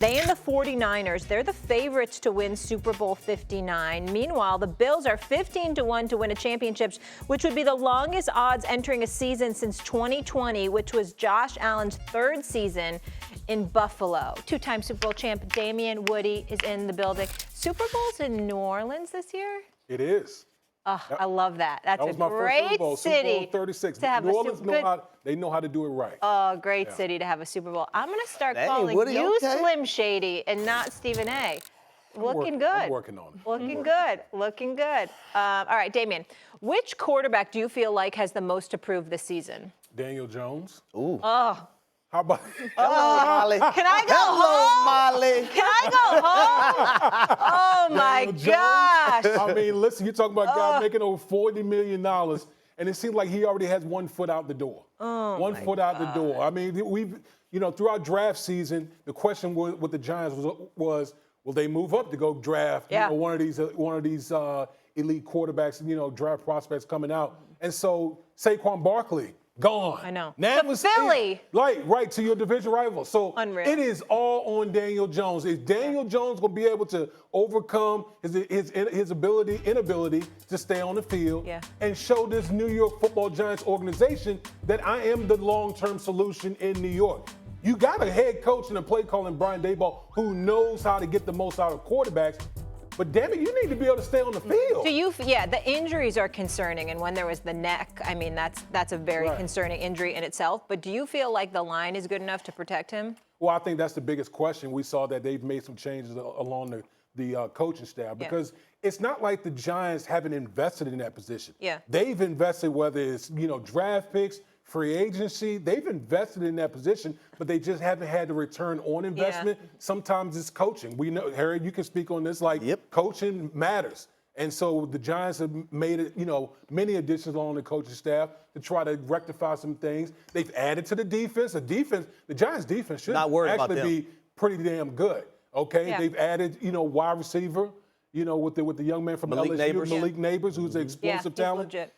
They and the 49ers, they're the favorites to win Super Bowl 59. Meanwhile, the Bills are 15-1 to win a championship, which would be the longest odds entering a season since 2020, which was Josh Allen's third season in Buffalo. Two-time Super Bowl champ Damian Woody is in the building. Super Bowl's in New Orleans this year? It is. Oh, I love that. That's was my first Super Bowl, city. Super Bowl 36. To have New a Orleans know how to do it right. Oh, great city to have a Super Bowl. I'm going to start calling Woody, you okay. Slim Shady and not Stephen A. Looking good. I'm working on it. Looking good. Looking good. All right, Damien, which quarterback do you feel like has the most to prove this season? Daniel Jones. Ooh. Oh. How about Hello, Molly. Can I go home? Molly. Can I go home? Oh, my Daniel Jones? gosh. I mean, listen, you're talking about a guy making over $40 million, and it seems like he already has 1 foot out the door. One foot out the door. I mean, throughout draft season, the question with the Giants was will they move up to go draft one of these elite quarterbacks, draft prospects coming out. And so Saquon Barkley, gone. I know. Now to Philly. Right to your division rival. So Unreal. it is all on Daniel Jones. Is Daniel Jones going to be able to overcome his inability to stay on the field and show this New York Football Giants organization that I am the long-term solution in New York? You got a head coach and a play calling Brian Daboll who knows how to get the most out of quarterbacks. But damn it, you need to be able to stay on the field. The injuries are concerning, and when there was the neck, I mean, that's a very concerning injury in itself. But do you feel like the line is good enough to protect him? Well, I think that's the biggest question. We saw that they've made some changes along the coaching staff because it's not like the Giants haven't invested in that position. Yeah. They've invested, whether it's draft picks, free agency, they've invested in that position, but they just haven't had the return on investment. Sometimes it's coaching. We know, Harry, you can speak on this, coaching matters. And so the Giants have made many additions along the coaching staff to try to rectify some things. They've added to the defense. The Giants defense should actually be pretty damn good. Okay. Yeah. They've added, wide receiver, with the young man from LSU, Malik Neighbors, who's an explosive talent. Legit.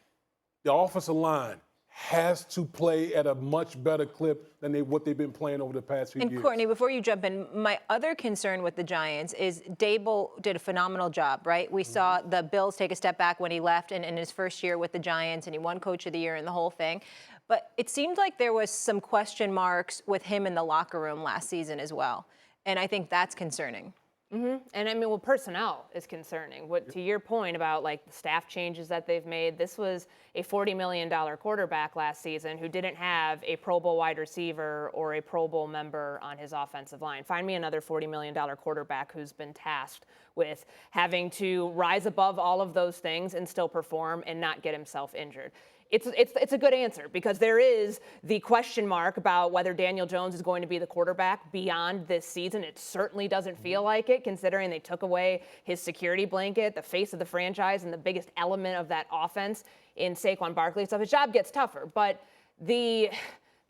The offensive line has to play at a much better clip than what they've been playing over the past few years. And Courtney, before you jump in, my other concern with the Giants is Daboll did a phenomenal job, right? We saw the Bills take a step back when he left in his first year with the Giants, and he won Coach of the Year and the whole thing. But it seemed like there was some question marks with him in the locker room last season as well. And I think that's concerning. And I mean, personnel is concerning. To your point about the staff changes that they've made, this was a $40 million quarterback last season who didn't have a Pro Bowl wide receiver or a Pro Bowl member on his offensive line. Find me another $40 million quarterback who's been tasked with having to rise above all of those things and still perform and not get himself injured. It's a good answer because there is the question mark about whether Daniel Jones is going to be the quarterback beyond this season. It certainly doesn't feel like it, considering they took away his security blanket, the face of the franchise, and the biggest element of that offense in Saquon Barkley. So his job gets tougher. But the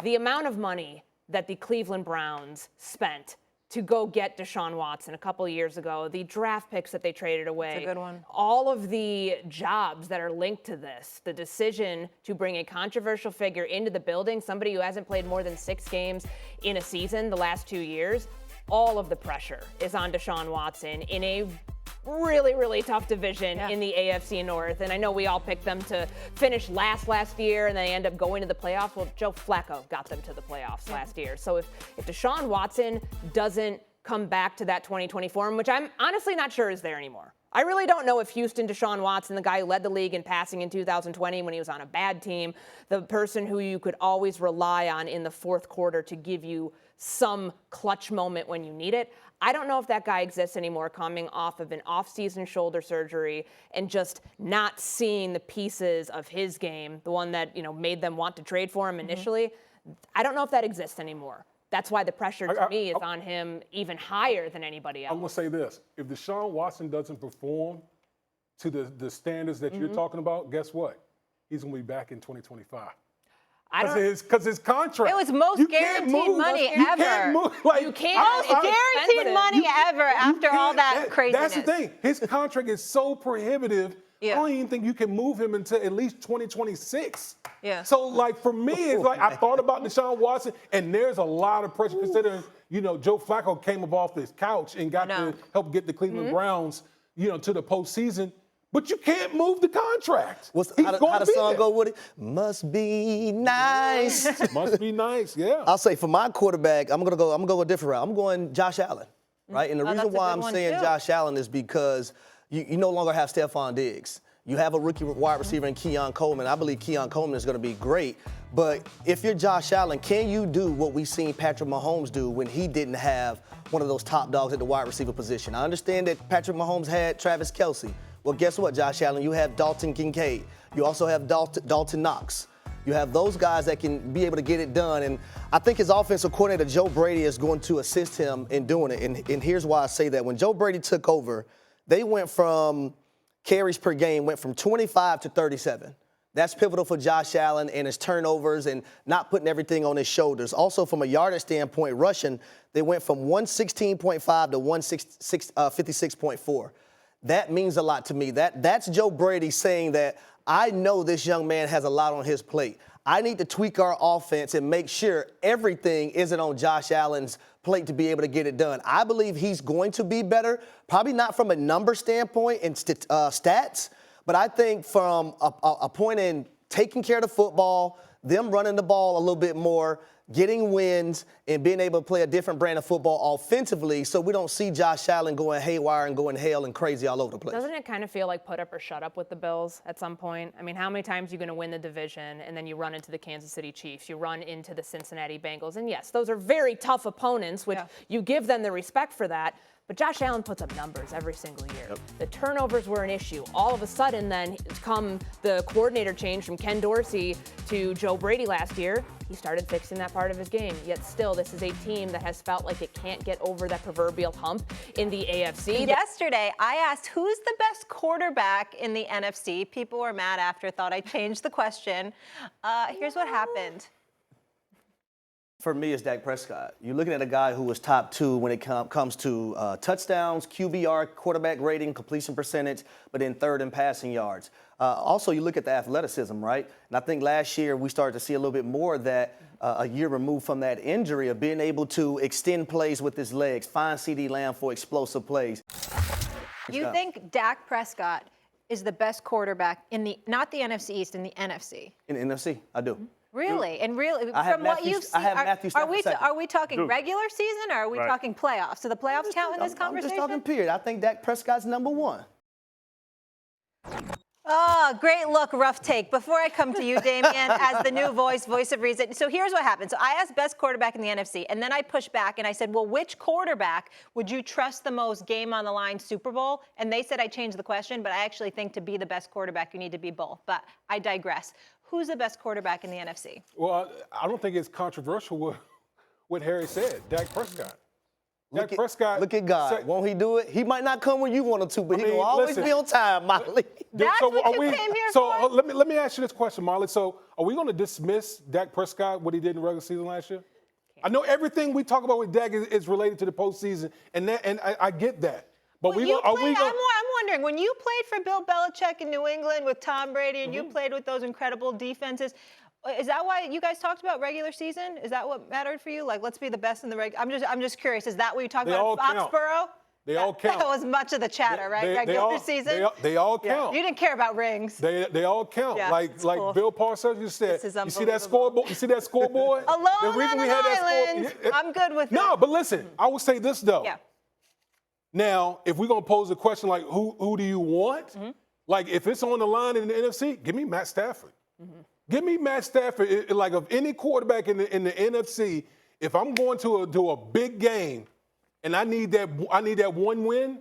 amount of money that the Cleveland Browns spent to go get Deshaun Watson a couple of years ago, the draft picks that they traded away. That's a good one. All of the jobs that are linked to this, the decision to bring a controversial figure into the building, somebody who hasn't played more than 6 games in a season the last 2 years, all of the pressure is on Deshaun Watson in a really, really tough division in the AFC North. And I know we all picked them to finish last year, and they end up going to the playoffs. Well, Joe Flacco got them to the playoffs last year. So if Deshaun Watson doesn't come back to that 2020 form, which I'm honestly not sure is there anymore. I really don't know if Houston Deshaun Watson, the guy who led the league in passing in 2020 when he was on a bad team, the person who you could always rely on in the fourth quarter to give you some clutch moment when you need it. I don't know if that guy exists anymore, coming off of an off-season shoulder surgery and just not seeing the pieces of his game, the one that made them want to trade for him initially. I don't know if that exists anymore. That's why the pressure to me is on him even higher than anybody else. I'm going to say this. If Deshaun Watson doesn't perform to the standards that you're talking about, guess what? He's going to be back in 2025. Because his contract. It was most guaranteed money ever. Guaranteed money ever after all that craziness. That's the thing. His contract is so prohibitive. I don't even think you can move him until at least 2026. So, for me, it's I thought about Deshaun Watson, and there's a lot of pressure considering, Joe Flacco came up off his couch and got to help get the Cleveland Browns, to the postseason. But you can't move the contract. How the song go with it? Must be nice. Must be nice, yeah. I'll say for my quarterback, I'm gonna go a different route. I'm going Josh Allen, right? And the reason why I'm saying Josh Allen is because you no longer have Stephon Diggs. You have a rookie wide receiver in Keon Coleman. I believe Keon Coleman is going to be great. But if you're Josh Allen, can you do what we've seen Patrick Mahomes do when he didn't have one of those top dogs at the wide receiver position? I understand that Patrick Mahomes had Travis Kelce. Well, guess what, Josh Allen? You have Dalton Kincaid. You also have Dalton Knox. You have those guys that can be able to get it done. And I think his offensive coordinator, Joe Brady, is going to assist him in doing it. And here's why I say that. When Joe Brady took over, they went from carries per game went from 25 to 37. That's pivotal for Josh Allen and his turnovers and not putting everything on his shoulders. Also, from a yardage standpoint, rushing, they went from 116.5 to 56.4. That means a lot to me. That's Joe Brady saying that I know this young man has a lot on his plate. I need to tweak our offense and make sure everything isn't on Josh Allen's plate to be able to get it done. I believe he's going to be better, probably not from a number standpoint and stats, but I think from a point in taking care of the football, them running the ball a little bit more, getting wins, and being able to play a different brand of football offensively so we don't see Josh Allen going haywire and going hell and crazy all over the place. Doesn't it kind of feel like put up or shut up with the Bills at some point? I mean, how many times are you going to win the division and then you run into the Kansas City Chiefs, you run into the Cincinnati Bengals? And yes, those are very tough opponents, which you give them the respect for that. But Josh Allen puts up numbers every single year. The turnovers were an issue. All of a sudden, then, come the coordinator change from Ken Dorsey to Joe Brady last year, he started fixing that part of his game. Yet still, this is a team that has felt like it can't get over that proverbial hump in the AFC. Yesterday, I asked who's the best quarterback in the NFC. People were mad after, thought I changed the question. Here's what happened. For me, it's Dak Prescott. You're looking at a guy who was top 2 when it comes to touchdowns, QBR, quarterback rating, completion percentage, but then third in passing yards. Also, you look at the athleticism, right? And I think last year we started to see a little bit more of that a year removed from that injury of being able to extend plays with his legs, find CeeDee Lamb for explosive plays. You think Dak Prescott is the best quarterback in not the NFC East, in the NFC? In the NFC, I do. Really? And really, from what you've seen, are we talking regular season or are we talking playoffs? Do the playoffs count in this conversation? I'm just talking period. I think Dak Prescott's number 1. Oh, great look, rough take. Before I come to you, Damian, as the new voice of reason. So here's what happened. So I asked best quarterback in the NFC, and then I pushed back and I said, well, which quarterback would you trust the most game on the line Super Bowl? And they said I changed the question, but I actually think to be the best quarterback, you need to be both. But I digress. Who's the best quarterback in the NFC? Well, I don't think it's controversial what Harry said. Dak Prescott. Dak Prescott. Look at God. Won't he do it? He might not come when you want him to, but he will always be on time, Molly. That's what you came here for? So let me ask you this question, Molly. So are we going to dismiss Dak Prescott, what he did in the regular season last year? I know everything we talk about with Dak is related to the postseason, and I get that. But I'm wondering, when you played for Bill Belichick in New England with Tom Brady and you played with those incredible defenses, is that why you guys talked about regular season? Is that what mattered for you? Like, let's be the best in the regular. I'm just curious. Is that what you talked about in Foxborough? They all count. That was much of the chatter, right? Regular season. They all count. You didn't care about rings. They all count. Yeah, like cool. Bill Parcells just said. You see that scoreboard? You see that scoreboard? Alone on an island. I'm good with that. No, but listen. I will say this though. Yeah. Now, if we're gonna pose a question like who do you want? Like if it's on the line in the NFC, give me Matt Stafford. Give me Matt Stafford. Like of any quarterback in the NFC, if I'm going to a big game and I need that one win,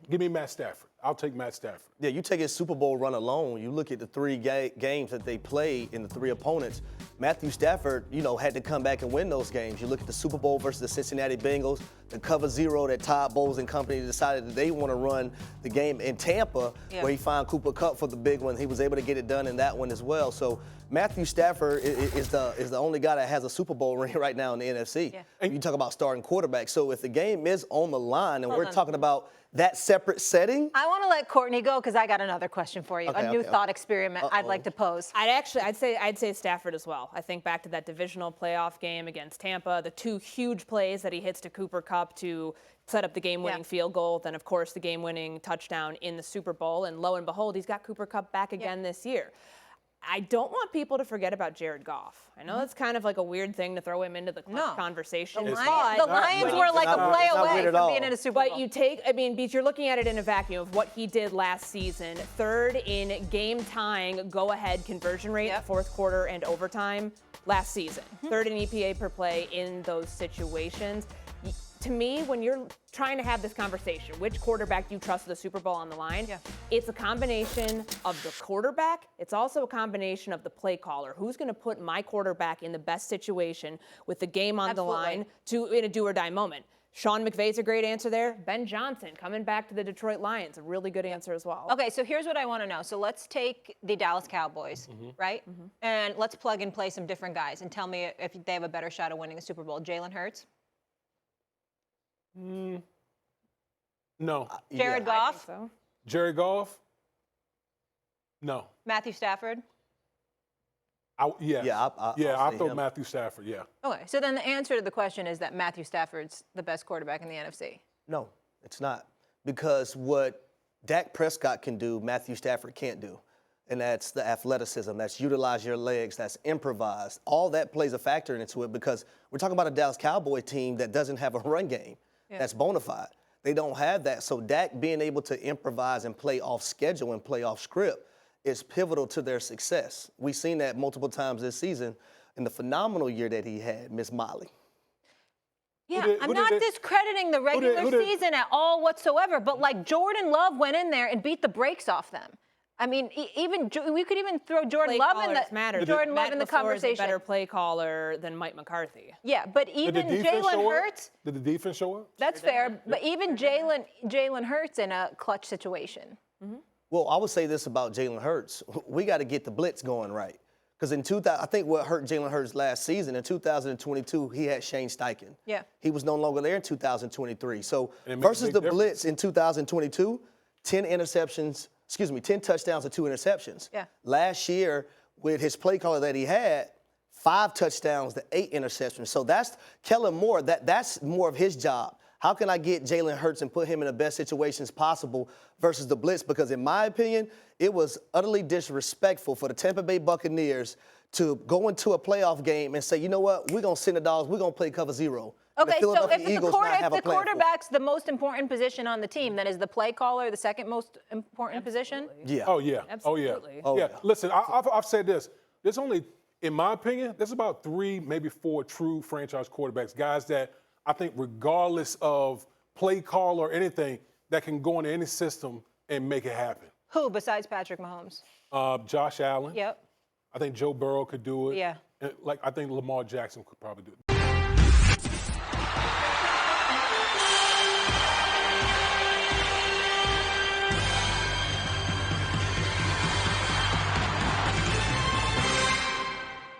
give me Matt Stafford. I'll take Matt Stafford. Yeah, you take his Super Bowl run alone. You look at the 3 games that they played in the 3 opponents. Matthew Stafford, had to come back and win those games. You look at the Super Bowl versus the Cincinnati Bengals, the cover 0 that Todd Bowles and company decided that they want to run the game in Tampa, where he found Cooper Kupp for the big one. He was able to get it done in that one as well. So Matthew Stafford is the only guy that has a Super Bowl ring right now in the NFC. Yeah. And you talk about starting quarterback. So if the game is on the line and we're talking about that separate setting. I want to let Courtney go because I got another question for you. A new thought experiment I'd like to pose. I'd say Stafford as well. well. I think back to that divisional playoff game against Tampa, the 2 huge plays that he hits to Cooper Kupp to set up the game-winning field goal, then, of course, the game-winning touchdown in the Super Bowl. And lo and behold, he's got Cooper Kupp back again this year. I don't want people to forget about Jared Goff. I know it's kind of like a weird thing to throw him into the conversation. The Lions were like a play away from being in a Super Bowl. But you take, I mean, Beach, you're looking at it in a vacuum of what he did last season. 3rd in game-tying go-ahead conversion rate, fourth quarter and overtime last season. 3rd in EPA per play in those situations. To me, when you're trying to have this conversation, which quarterback do you trust with the Super Bowl on the line? It's a combination of the quarterback. It's also a combination of the play caller. Who's going to put my quarterback in the best situation with the game on the line in a do-or-die moment? Sean McVay's a great answer there. Ben Johnson coming back to the Detroit Lions, a really good answer as well. Okay, so here's what I want to know. So let's take the Dallas Cowboys, right? And let's plug and play some different guys and tell me if they have a better shot of winning the Super Bowl. Jalen Hurts? No. Jared Goff? I think so. Jared Goff? No. Matthew Stafford? I'll say throw him. Matthew Stafford, yeah. Okay, so then the answer to the question is that Matthew Stafford's the best quarterback in the NFC. No, it's not. Because what Dak Prescott can do, Matthew Stafford can't do. And that's the athleticism, that's utilize your legs, that's improvise. All that plays a factor into it because we're talking about a Dallas Cowboy team that doesn't have a run game that's bona fide. They don't have that. So Dak being able to improvise and play off schedule and play off script is pivotal to their success. We've seen that multiple times this season in the phenomenal year that he had, Miss Molly. Yeah, I'm not discrediting the regular season at all whatsoever, but like Jordan Love went in there and beat the brakes off them. I mean, we could even throw Jordan Love in the conversation. Is a better play caller than Mike McCarthy. Yeah, but even Jalen Hurts. Did the defense show up? That's fair, but even Jalen Hurts in a clutch situation. Well, I would say this about Jalen Hurts. We got to get the blitz going right. Because I think what hurt Jalen Hurts last season, in 2022, he had Shane Steichen. Yeah. He was no longer there in 2023. So versus the blitz in 2022, 10 touchdowns and 2 interceptions. Yeah. Last year, with his play caller that he had, 5 touchdowns to 8 interceptions. So that's Kellen Moore. That's more of his job. How can I get Jalen Hurts and put him in the best situations possible versus the blitz? Because in my opinion, it was utterly disrespectful for the Tampa Bay Buccaneers to go into a playoff game and say, you know what, we're going to send the dogs, we're going to play cover 0. Okay, so if the quarterback's the most important position on the team, then is the play caller the second most important position? Yeah. Oh, yeah. Absolutely. Oh, yeah. Listen, I've said this. There's only, in my opinion, there's about 3, maybe 4 true franchise quarterbacks, guys that I think regardless of play call or anything, that can go into any system and make it happen. Who besides Patrick Mahomes? Josh Allen. Yep. I think Joe Burrow could do it. Yeah. And I think Lamar Jackson could probably do it.